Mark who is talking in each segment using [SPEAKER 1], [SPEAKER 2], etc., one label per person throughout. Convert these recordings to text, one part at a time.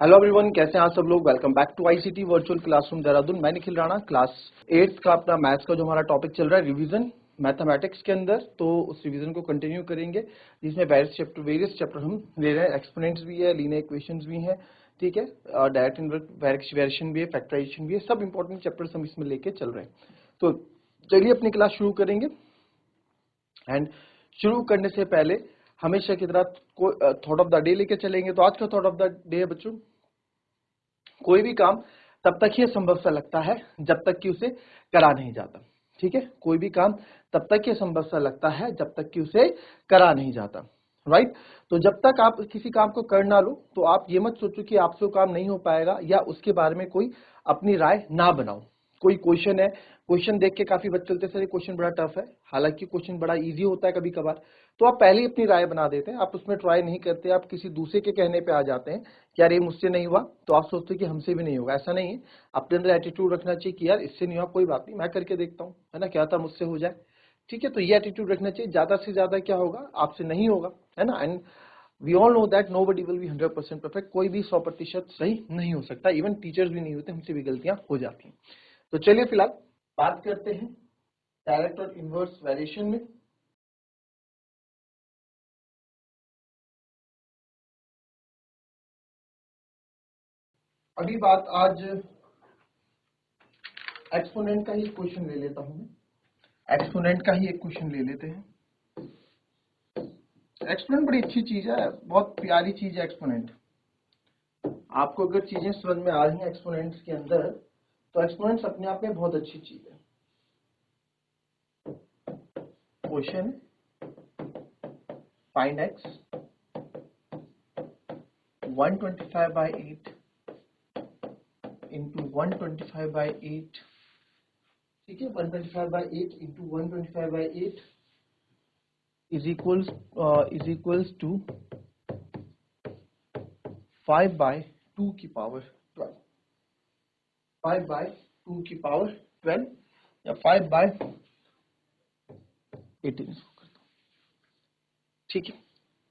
[SPEAKER 1] Hello everyone, कैसे हैं आप सब लोग। Welcome back to ICT virtual classroom Dehradun. मैं निखिल राणा, क्लास 8 का अपना मैथ्स का जो हमारा टॉपिक चल रहा है रिवीजन मैथमेटिक्स के अंदर, तो उस रिवीजन को कंटिन्यू करेंगे जिसमें वेरियस चैप्टर हम ले रहे हैं। एक्सपोनेंट्स भी है, लीनियर इक्वेशंस भी हैं, ठीक है, डायरेक्ट इनवर्स वेरिएशन भी है, फैक्टराइजेशन भी है, सब इंपॉर्टेंट चैप्टर्स हम इसमें लेके चल रहे हैं। तो चलिए अपनी क्लास शुरू करेंगे। एंड शुरू करने से पहले हमेशा की तरह थॉट ऑफ द डे लेके चलेंगे। तो आज का थॉट ऑफ द डे है बच्चों, कोई भी काम तब तक ही संभव सा लगता है जब तक कि उसे करा नहीं जाता। ठीक है, कोई भी काम तब तक ही संभव सा लगता है जब तक कि उसे करा नहीं जाता। राइट। तो जब तक आप किसी काम को कर ना लो तो आप ये मत सोचो कि आपसे वो काम नहीं हो पाएगा या उसके बारे में कोई अपनी राय ना बनाओ। कोई क्वेश्चन है, क्वेश्चन देख के काफी बच्चे चलते सर ये क्वेश्चन बड़ा टफ है, हालांकि क्वेश्चन बड़ा इजी होता है कभी कभार, तो आप पहले ही अपनी राय बना देते हैं, आप उसमें ट्राई नहीं करते, आप किसी दूसरे के कहने पे आ जाते हैं कि यार ये मुझसे नहीं हुआ, तो आप सोचते हैं कि हमसे भी नहीं होगा। ऐसा नहीं है, अपने अंदर एटीट्यूड रखना चाहिए कि यार इससे नहीं हुआ, कोई बात नहीं, मैं करके देखता हूँ, है ना, क्या था मुझसे हो जाए। ठीक है, तो ये एटीट्यूड रखना चाहिए। ज्यादा से ज्यादा क्या होगा, आपसे नहीं होगा, है ना। And we all know that nobody will be 100% perfect, कोई भी 100% सही नहीं हो सकता, इवन टीचर्स भी नहीं होते, हमसे भी गलतियां हो जाती हैं। तो चलिए फिलहाल बात करते हैं डायरेक्ट और इनवर्स वेरिएशन में। अभी बात आज एक्सपोनेंट का ही क्वेश्चन ले लेता हूं मैं। एक्सपोनेंट का ही एक क्वेश्चन ले लेते हैं। एक्सपोनेंट बड़ी अच्छी चीज है, बहुत प्यारी चीज है एक्सपोनेंट। आपको अगर चीजें समझ में आ रही हैं एक्सपोनेंट्स के अंदर, तो एक्सपोनेंट्स अपने आप में बहुत अच्छी चीज है। क्वेश्चन फाइंड एक्स 125/8 इंटू 125/8, ठीक है, 125/8 इंटू 125/8 is equals to 5/2 की पावर 12, 5/2 की पावर 12 या 5/18। ठीक है,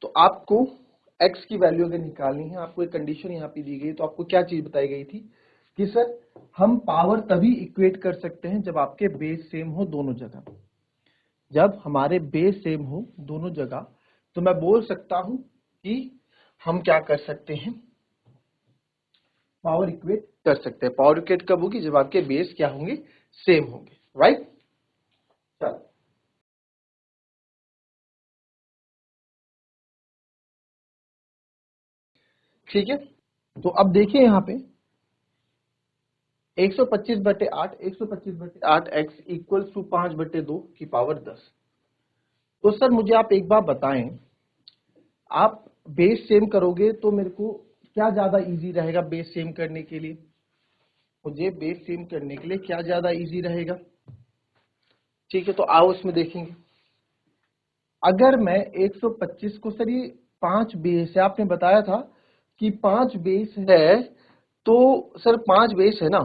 [SPEAKER 1] तो आपको x की वैल्यू अगर निकालनी है, आपको एक कंडीशन यहाँ पे दी गई, तो आपको क्या चीज बताई गई थी कि सर हम पावर तभी इक्वेट कर सकते हैं जब आपके बेस सेम हो दोनों जगह। जब हमारे बेस सेम हो दोनों जगह तो मैं बोल सकता हूं कि हम क्या कर सकते हैं, पावर इक्वेट कर सकते हैं। पावर इक्वेट कब होगी, जब आपके बेस क्या होंगे, सेम होंगे। राइट। चलो ठीक है, तो अब देखिए यहाँ पे 125/8, 125/8 x इक्वल्स टू 5/2 की पावर 10। तो सर मुझे आप एक बात बताएं, आप बेस सेम करोगे तो मेरे को क्या ज्यादा इजी रहेगा बेस सेम करने के लिए, मुझे बेस सेम करने के लिए क्या ज्यादा इजी रहेगा। ठीक है, तो आओ इसमें देखेंगे। अगर मैं 125 को, सर ये 5 बेस है, आपने बताया था कि 5 बेस है, तो सर 5 बेस है ना,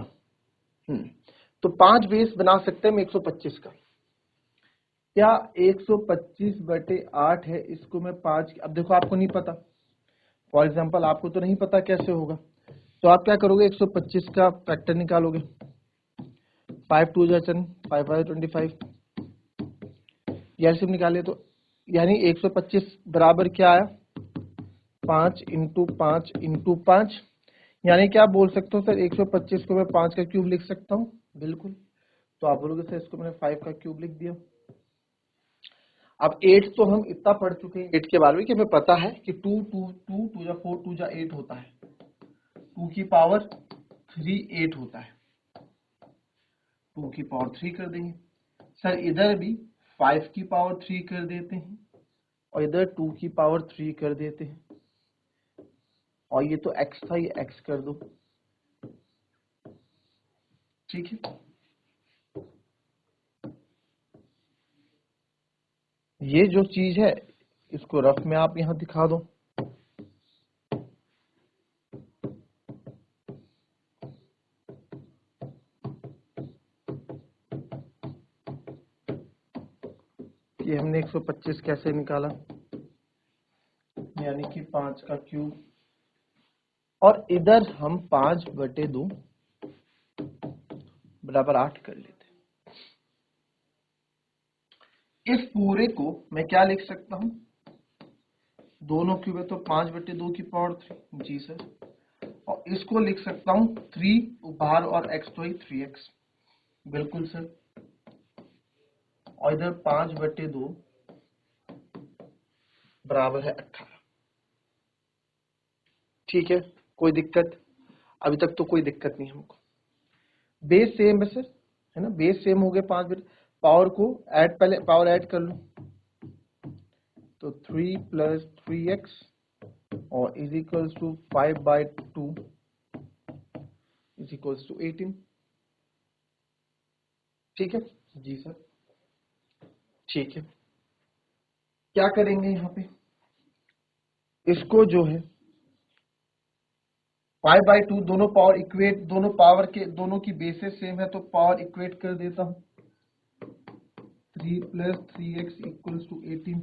[SPEAKER 1] तो 5 बेस बना सकते हैं हम 125 का। क्या 125/8 है, इसको मैं 5, अब देखो आपको नहीं पता, फॉर एग्जाम्पल आपको तो नहीं पता कैसे होगा, तो आप क्या करोगे, 125 का फैक्टर निकालोगे, 5 2 जा 10, 5 5 25, एलसीएम निकाले तो यानी 125 बराबर क्या आया, 5 इंटू 5 इंटू 5, यानी क्या बोल सकते हो सर 125 को मैं 5 का क्यूब लिख सकता हूँ, बिल्कुल। तो आप बोलोगे सर इसको मैंने 5 का क्यूब लिख दिया। अब 8 तो हम इतना पढ़ चुके हैं 8 के बारे में कि हमें पता है कि 2 2 2 2 या 4 2 या 8 होता है, 2 की पावर 3 8 होता है, 2 की पावर 3 कर देंगे। सर इधर भी 5 की पावर 3 कर देते हैं और इधर 2 की पावर 3 कर देते हैं, और ये तो x था, ये x कर दो। ठीक है, ये जो चीज है इसको रफ में आप यहां दिखा दो। ये हमने 125 कैसे निकाला, यानी कि 5 का क्यूब, और इधर हम 5/2 बराबर 8 कर लेते हैं। इस पूरे को मैं क्या लिख सकता हूं, दोनों क्यूब है तो 5/2 की पावर 3, जी सर। और इसको लिख सकता हूं 3 बाहर और x तो ही 3x, बिल्कुल सर। और इधर 5/2 बराबर है 18। ठीक है, कोई दिक्कत? अभी तक तो कोई दिक्कत नहीं हमको। बेस सेम है सर, है ना, बेस सेम हो गए 5 पावर को ऐड, पहले पावर ऐड कर लो तो 3 + 3x और is equals to 5/2 is equals to 18। ठीक है जी सर, ठीक है। क्या करेंगे यहाँ पे, इसको जो है 5/2 दोनों पावर इक्वेट, दोनों पावर के दोनों की बेसिस सेम है तो पावर इक्वेट कर देता हूं। 3 + 3x इक्वल्स टू 18,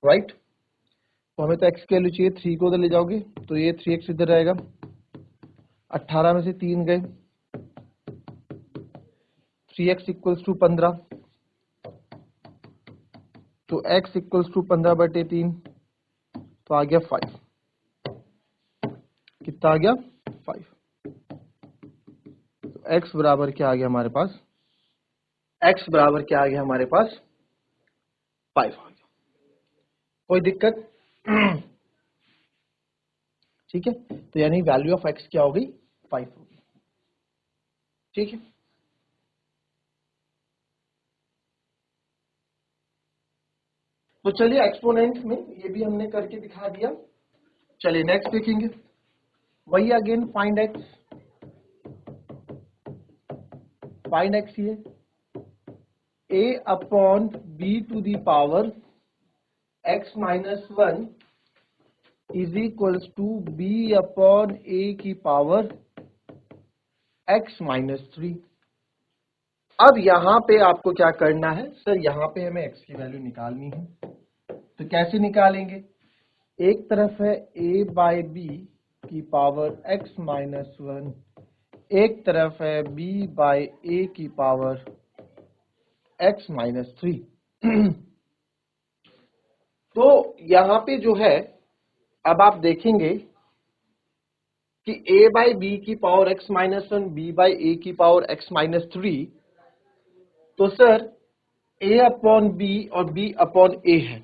[SPEAKER 1] राइट। तो हमें तो x की वैल्यू चाहिए, 3 को उधर ले जाओगे तो ये 3x इधर रहेगा, 18 में से 3 गए, 3x इक्वल्स टू 15, तो x इक्वल्स टू 15/3 तो आ गया 5। कितना आ गया, 5। तो x बराबर क्या आ गया हमारे पास, x बराबर क्या आ गया हमारे पास, 5 आ गया। कोई दिक्कत? ठीक है, तो यानी वैल्यू ऑफ x क्या हो गई, 5 हो गई। ठीक है, तो चलिए एक्सपोनेंट में ये भी हमने करके दिखा दिया। चलिए नेक्स्ट देखेंगे, वही अगेन फाइंड x ये a/b² x - 1 is equals to b/a² x - 3। अब यहां पे आपको क्या करना है सर, यहां पे हमें x की वैल्यू निकालनी है, तो कैसे निकालेंगे, एक तरफ है a/b² x - 1, एक तरफ है b/a² x - 3। तो यहां पे जो है, अब आप देखेंगे कि a/b² x - 1 b/a² x - 3, तो सर a/b और b/a है,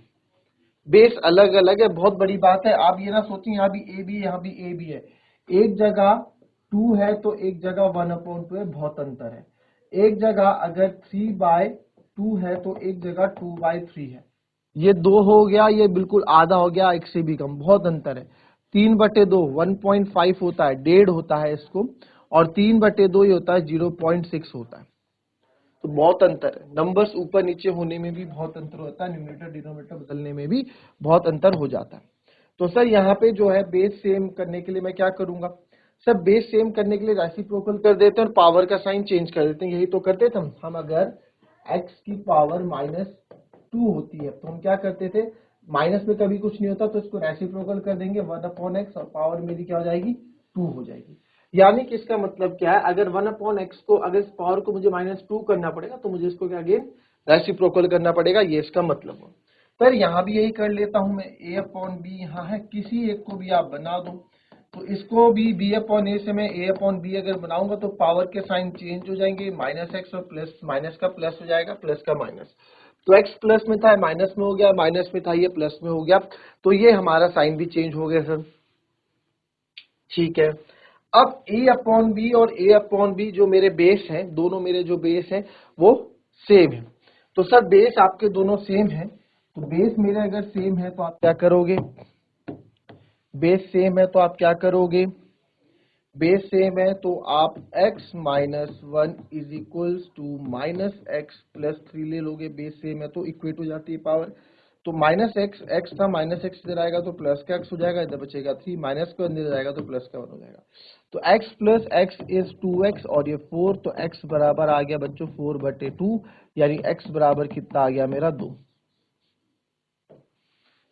[SPEAKER 1] बेस अलग अलग है, बहुत बड़ी बात है। आप ये ना सोचिए यहाँ भी a भी, यहाँ भी a भी है, एक जगह 2 है तो एक जगह 1/2 है, बहुत अंतर है। एक जगह अगर 3/2 है तो एक जगह 2/3 है। ये 2 हो गया, ये बिल्कुल आधा हो गया, एक से भी कम, बहुत अंतर है। 3/2 1.5 होता है, 1.5 होता है इसको, और 3/2 ये होता है 0.6 होता है। तो बहुत अंतर है, नंबर्स ऊपर नीचे होने में भी बहुत अंतर होता है, न्यूमरेटर डिनोमिनेटर बदलने में भी बहुत अंतर हो जाता है। तो सर यहाँ पे जो है बेस सेम करने के लिए मैं क्या करूंगा सर, बेस सेम करने के लिए रेसिप्रोकल कर देते हैं और पावर का साइन चेंज कर देते हैं, यही तो करते थे हम अगर x की पावर -2 होती है तो हम क्या करते थे, माइनस में कभी कुछ नहीं होता तो इसको रेसिप्रोकल कर देंगे 1/x और पावर मेरी क्या हो जाएगी, 2 हो जाएगी। यानी कि इसका मतलब क्या है, अगर 1/x को, अगर इस पावर को मुझे -2 करना पड़ेगा तो मुझे इसको क्या अगेन रेसिप्रोकल करना पड़ेगा, ये इसका मतलब हो। पर यहाँ भी यही कर लेता हूं मैं, a/b यहाँ है, किसी एक को भी आप बना दो, तो इसको भी b/a से मैं a/b अगर बनाऊंगा तो पावर के साइन चेंज हो जाएंगे, -x और प्लस, माइनस का प्लस हो जाएगा, प्लस का माइनस, तो x प्लस में था माइनस में हो गया, माइनस में था ये प्लस में हो गया, तो ये हमारा साइन भी चेंज हो गया सर। ठीक है, अब a/b और a/b जो मेरे बेस हैं, दोनों मेरे जो बेस हैं वो सेम है। तो सर बेस आपके दोनों सेम है, तो बेस मेरे अगर सेम है तो आप क्या करोगे, बेस सेम है तो आप क्या करोगे, बेस सेम है तो आप x - 1 is equals to -x+3 ले लोगे, बेस सेम है तो इक्वेट हो जाती है पावर, तो -x था, -x इधर आएगा तो प्लस का x हो जाएगा, इधर बचेगा 3, माइनस का अंदर जाएगा तो प्लस का 1 हो जाएगा, तो x + x इज 2x और ये 4, तो x बराबर आ गया बच्चों 4/2, यानी x बराबर कितना आ गया मेरा 2।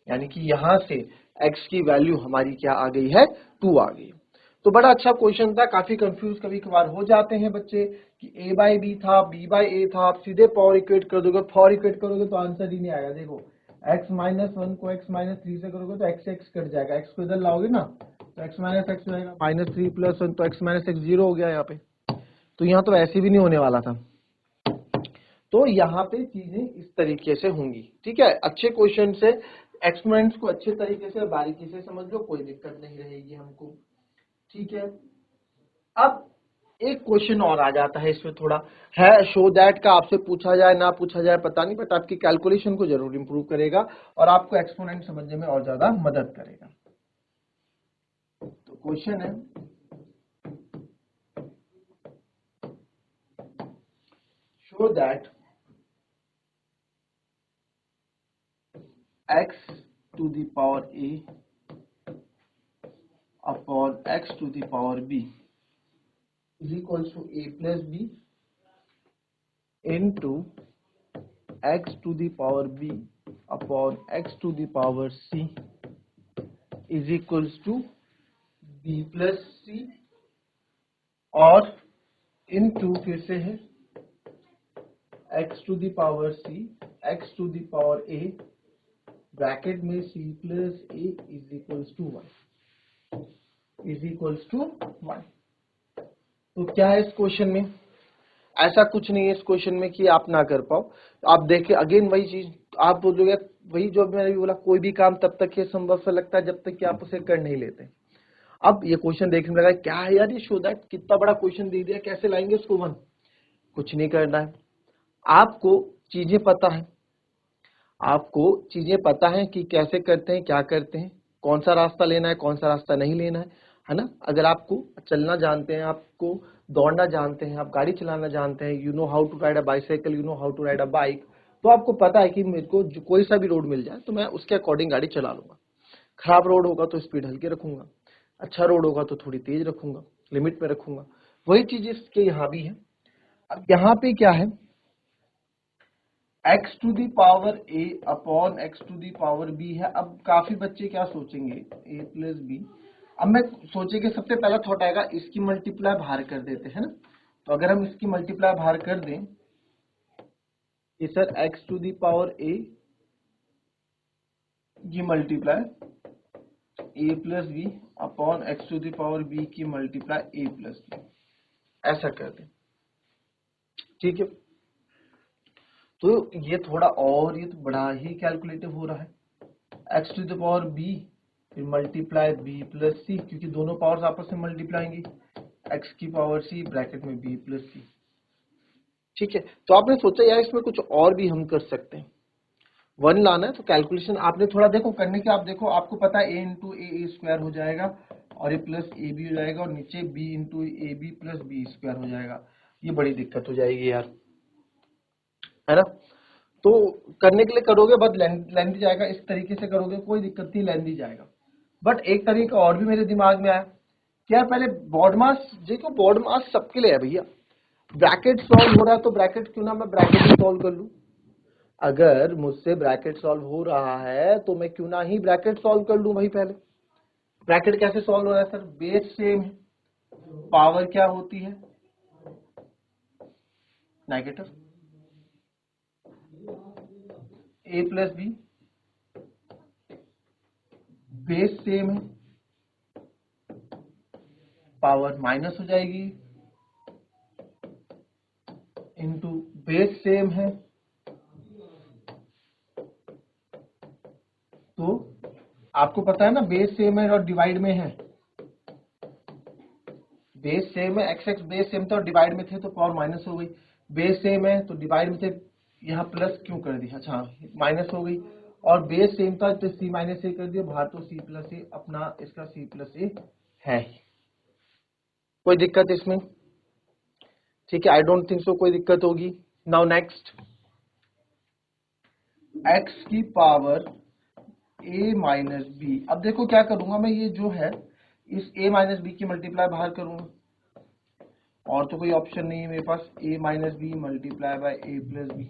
[SPEAKER 1] यानी कि यहां से x की वैल्यू हमारी क्या आ गई है, 2 आ गई। तो बड़ा अच्छा क्वेश्चन था, काफी कंफ्यूज कभी कभार हो जाते हैं बच्चे कि a बाई बी था, b बाई ए था, आप सीधे पावर इक्वेट कर दोगे, पावर इक्वेट करोगे तो आंसर ही नहीं आएगा। देखो x माइनस 1 को x माइनस 3 से करोगे तो x x कट जाएगा, x को इधर लाओगे ना तो x माइनस एक्स हो जाएगा, माइनस 3 प्लस 1 तो x माइनस एक्स 0 हो गया यहाँ पे। तो यहाँ तो ऐसे भी नहीं होने वाला था। तो यहाँ पे चीजें इस तरीके से होंगी, ठीक है। अच्छे क्वेश्चन से एक्सपेरिमेंट्स को अच्छे तरीके से बारीकी से समझ लो, कोई दिक्कत नहीं रहेगी हमको, ठीक है। अब एक क्वेश्चन और आ जाता है इसमें, थोड़ा है शो दैट का, आपसे पूछा जाए ना पूछा जाए पता नहीं, बट आपकी कैलकुलेशन को जरूर इंप्रूव करेगा और आपको एक्सपोनेंट समझने में और ज्यादा मदद करेगा। तो क्वेश्चन है, show that x to the power a upon x to the power b is equals to a plus b into x to the power b upon x to the power c is equals to b plus c, और into फिर से है x to the power c x to the power a bracket में c plus a is equals to 1 is equals to 1। तो क्या है इस question में, ऐसा कुछ नहीं है इस क्वेश्चन में कि आप ना कर पाओ। आप देखें अगेन वही चीज, आप बोलोगे वही जो मैंने भी बोला, कोई भी काम तब तक ये संभव सा लगता है जब तक कि आप उसे कर नहीं लेते। अब ये क्वेश्चन देखने में लगा क्या है यार ये, शो दैट कितना बड़ा क्वेश्चन दे दिया, कैसे लाएंगे इसको 1। कुछ नहीं करना है, आपको चीजें पता है, आपको चीजें पता है कि कैसे करते हैं, क्या करते हैं, कौन सा रास्ता लेना है, कौन सा रास्ता नहीं लेना है ना। अगर आपको चलना जानते हैं, आपको दौड़ना जानते हैं, आप गाड़ी चलाना जानते हैं, you know how to ride a bicycle, you know how to ride a bike, तो आपको पता है कि मेरे को जो कोई सा भी रोड मिल जाए तो मैं उसके अकॉर्डिंग गाड़ी चला लूंगा। खराब रोड होगा तो स्पीड हल्के रखूंगा, अच्छा रोड होगा तो थोड़ी तेज रखूंगा, लिमिट में रखूंगा। वही चीज इसके यहाँ भी है। अब यहाँ पे क्या है, x to the power a upon x to the power b है। अब काफी बच्चे क्या सोचेंगे, a प्लस बी। अब मैं सोचेंगे, सबसे पहला थॉट आएगा इसकी मल्टीप्लाई बाहर कर देते हैं ना। तो अगर हम इसकी मल्टीप्लाई बाहर कर दें कि sir x to the power a की multiply a plus B upon x to the power b की मल्टीप्लाई a प्लस बी, ऐसा कर दें, ठीक है। तो ये थोड़ा और, ये तो बड़ा ही कैलकुलेटिव हो रहा है। x to the power b फिर मल्टीप्लाई b प्लस सी, क्योंकि दोनों पावर्स आपस में मल्टीप्लाई होंगी, x की पावर c ब्रैकेट में b प्लस सी, ठीक है। तो आपने सोचा यार इसमें कुछ और भी हम कर सकते हैं, 1 लाना है। तो कैलकुलेशन आपने थोड़ा देखो करने के, आप देखो आपको पता है a इंटू ए स्क्वायर हो जाएगा और ये प्लस ए बी हो जाएगा और नीचे b into A B plus B square हो जाएगा। ये बड़ी दिक्कत हो जाएगी यार, है ना। तो करने के लिए करोगे बट लेंदी जाएगा, इस तरीके से करोगे कोई दिक्कत नहीं, लेंदी जाएगा। बट एक तरीका और भी मेरे दिमाग में आया, क्या पहले बॉड मास, देखो बॉड मास सबके लिए है भैया। ब्रैकेट सॉल्व हो रहा है तो ब्रैकेट क्यों ना मैं ब्रैकेट ही सॉल्व कर लूं। अगर मुझसे ब्रैकेट सॉल्व हो रहा है तो मैं क्यों ना ही ब्रैकेट सॉल्व कर लूं भाई। पहले ब्रैकेट कैसे सॉल्व हो रहा है सर, बेस सेम है, पावर क्या होती है नेगेटिव, ए प्लस बी, बेस सेम है, पावर माइनस हो जाएगी, इंटू बेस सेम है तो आपको पता है ना बेस सेम है और डिवाइड में है, बेस सेम है, एक्स एक्स बेस सेम था और डिवाइड में थे तो पावर माइनस हो गई। बेस सेम है तो डिवाइड में थे, यहाँ प्लस क्यों कर दिया, अच्छा माइनस हो गई। और बेस सेम था तो सी माइनस ए कर दिया बाहर, तो सी प्लस ए अपना इसका सी प्लस ए है ही, कोई दिक्कत इसमें, ठीक है। आई डोंट थिंक सो कोई दिक्कत होगी। नाउ नेक्स्ट, एक्स की पावर a माइनस बी। अब देखो क्या करूंगा मैं, ये जो है इस a माइनस बी की मल्टीप्लाई बाहर करूंगा, और तो कोई ऑप्शन नहीं है मेरे पास, a minus B multiply by a plus B,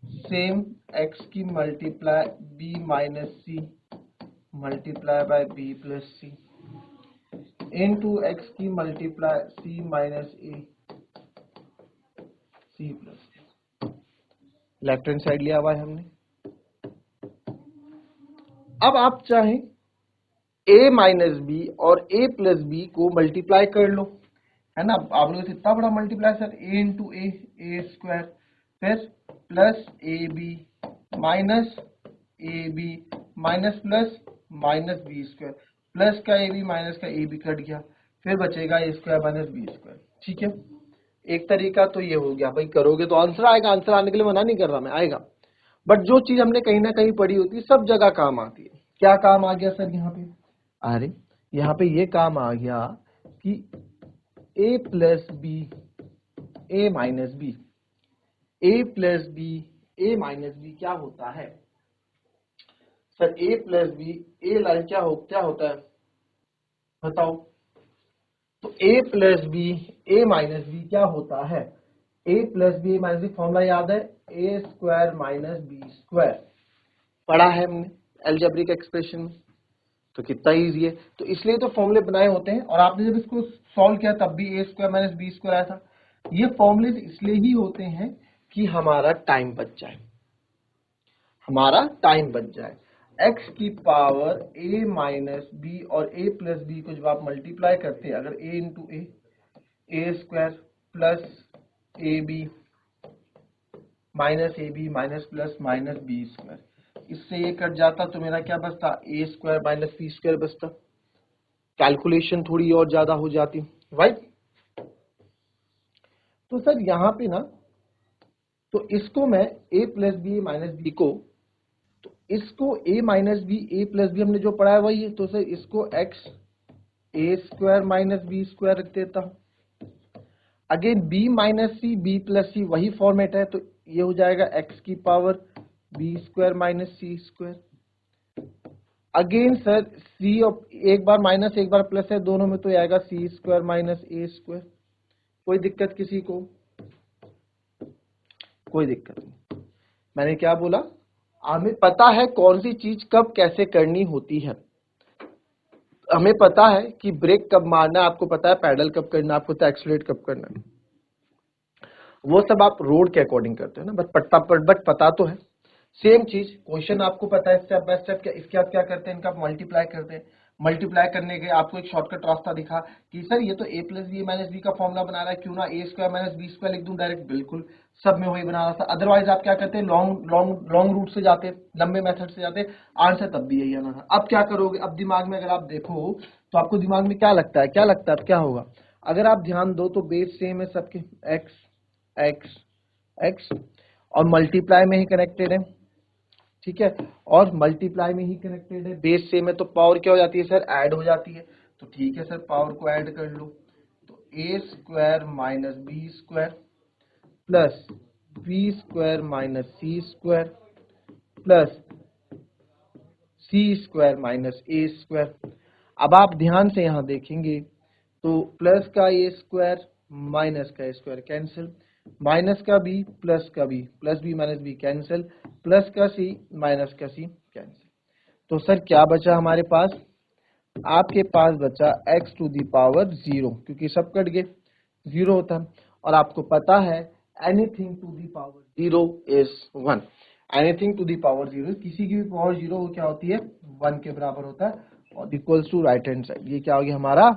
[SPEAKER 1] same x की multiply b minus C multiply by B plus C into X की multiply C minus A C plus. Left hand side लिया हुआ है हमने। अब आप चाहें a माइनस बी और a प्लस बी को मल्टीप्लाई कर लो, है ना। आप लोगों से इतना बड़ा multiply sir, a into A square, फिर plus A B minus A B minus plus minus B square, plus का ए बी माइनस का ए बी कट गया, फिर बचेगा ए स्क्वायर माइनस बी स्क्वायर। ठीक है, एक तरीका तो ये हो गया। भाई करोगे तो आंसर आएगा, आंसर आने के लिए मना नहीं कर रहा मैं, आएगा। बट जो चीज हमने कहीं ना कहीं पढ़ी होती है सब जगह काम आती है। क्या काम आ गया सर यहाँ पे? अरे यहाँ पे ये काम आ गया कि a plus B A minus B, A plus B A minus B क्या होता है sir? a plus B A line क्या होता है बताओ? तो a plus B A minus B क्या होता है? a plus B minus B formula याद है, A square minus B square, पढ़ा है हमने अलजेब्रिक एक्सप्रेशन में। तो कितना इजी है, तो इसलिए तो फॉर्मूले बनाए होते हैं। और आपने जब इसको सॉल्व किया तब भी ए स्क्वायर माइनस बी स्क्वायर आया था। ये फॉर्मूले इसलिए ही होते हैं कि हमारा टाइम बच जाए, हमारा टाइम बच जाए। x की पावर a माइनस बी और a प्लस बी को जब आप मल्टीप्लाई करते हैं, अगर a into A square plus A B minus plus minus B square, इससे ये कट जाता तो मेरा क्या बचता? ए स्क्वायर माइनस बी स्क्वायर बचता। कैलकुलेशन थोड़ी और ज्यादा हो जाती, राइट। तो सर यहां पे ना, तो इसको मैं a plus B minus B को, तो इसको a minus B A plus B हमने जो पढ़ा है वही है, तो सर इसको x A square minus B square रख देता हूं। Again b minus C B plus C वही फॉर्मेट है, तो ये हो जाएगा x की power B square minus C square. Again sir c और एक बार माइनस एक बार प्लस है, दोनों में तो आएगा सी स्क्वायर माइनस ए स्क्वायर। कोई दिक्कत किसी को? कोई दिक्कत नहीं। मैंने क्या बोला? हमें पता है कौन सी चीज कब कैसे करनी होती है। हमें पता है कि ब्रेक कब मारना है, आपको पता है पैडल कब करना है, आपको पता है एक्सीलरेट कब करना है। वो सब आप रोड के अकॉर्डिंग करते हैं ना, बट पता तो है। सेम चीज क्वेश्चन आपको पता है स्टेप बाय स्टेप। क्या इसके बाद क्या करते हैं, इनका मल्टीप्लाई करते हैं। मल्टीप्लाई करने के आपको एक शॉर्टकट रास्ता दिखा कि सर ये तो a plus B minus B का फॉर्मुला बना रहा है, क्यों ना A square minus B square लिख दूं डायरेक्ट। बिल्कुल सब में वही बना रहा था। अदरवाइज आप क्या करते हैं, लॉन्ग रूट से जाते, लंबे मेथड से जाते, आंसर तब भी यही आना था। अब क्या करोगे? अब दिमाग में अगर आप देखो तो आपको दिमाग में क्या लगता है, अब क्या होगा? अगर आप ध्यान दो तो बेस सेम है सबके, एक्स एक्स एक्स, और मल्टीप्लाई में ही कनेक्टेड है। ठीक है, और मल्टीप्लाई में ही कनेक्टेड है, बेस सेम है, तो पावर क्या हो जाती है सर? ऐड हो जाती है। तो ठीक है सर, पावर को ऐड कर लो। तो A square minus B square plus B square minus C square plus C square minus A square. अब आप ध्यान से यहां देखेंगे तो प्लस का ए स्क्वायर माइनस का स्क्वायर कैंसिल, माइनस का बी प्लस का B, plus B minus B cancel, plus का सी माइनस का सी कैंसिल। तो सर क्या बचा हमारे पास? आपके पास बचा x टू दी पावर 0, क्योंकि सब कट गए, 0 होता। और आपको पता है anything to the power 0 is 1। Anything to the power 0, किसी की भी पावर 0 क्या होती है? 1 के बराबर होता है। और equals to right hand side, ये क्या हो गया हमारा?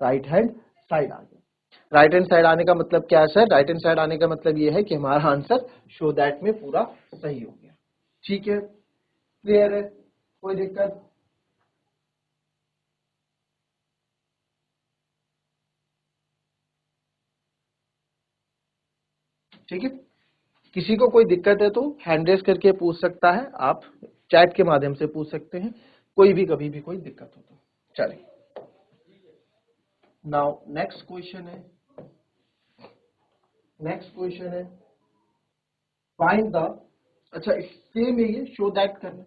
[SPEAKER 1] राइट हैंड साइड आ गया। राइट हैंड साइड आने का मतलब क्या है सर? राइट हैंड साइड आने का मतलब ये है कि हमारा आंसर शो दैट में पूरा सही हो गया। ठीक है, क्लियर है, कोई दिक्कत? ठीक है, किसी को कोई दिक्कत है तो हैंड रेस करके पूछ सकता है, आप चैट के माध्यम से पूछ सकते हैं, कोई भी कभी भी कोई दिक्कत हो तो। चलिए, नाउ नेक्स्ट क्वेश्चन है, फाइंड द, अच्छा इससे में ये शो दैट करना,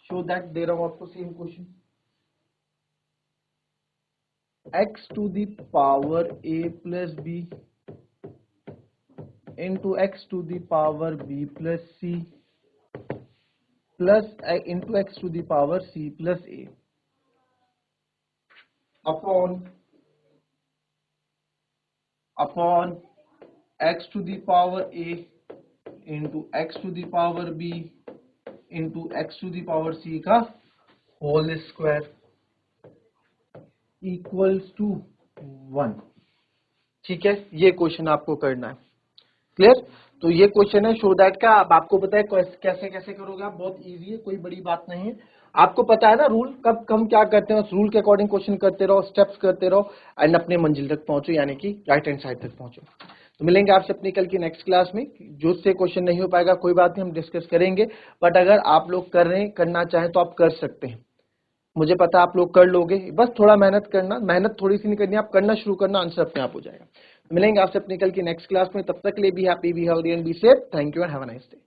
[SPEAKER 1] शो दैट दे रहा हूं आपको same question. x to the power a plus B into X to the power b plus C plus into X to the power C plus A upon X to the power A into X to the power B into X to the power C का whole square equals to 1। ठीक है, ये question आपको करना है। Clear? तो ये question है शो दैट का। अब आपको पता है कैसे कैसे करोगे आप, बहुत इजी है, कोई बड़ी बात नहीं है। आपको पता है ना रूल, कब हम क्या करते हैं, उस रूल के अकॉर्डिंग क्वेश्चन करते रहो, स्टेप्स करते रहो एंड अपने मंजिल तक पहुंचो, यानी कि राइट हैंड साइड तक पहुंचो। तो मिलेंगे आपसे अपनी कल की नेक्स्ट क्लास में। जो से क्वेश्चन नहीं हो पाएगा कोई बात नहीं, हम डिस्कस करेंगे, बट अगर आप लोग करना चाहें तो आप कर सकते हैं। मुझे पता आप लोग कर लोगे, बस थोड़ा मेहनत करना, मेहनत थोड़ी सी नहीं करनी, आप करना शुरू करना, आंसर अपने आप हो जाएगा। मिलेंगे आपसे अपनी कल की नेक्स्ट क्लास में, तब तक के लिए be happy, be healthy and be safe. Thank you and have a nice day.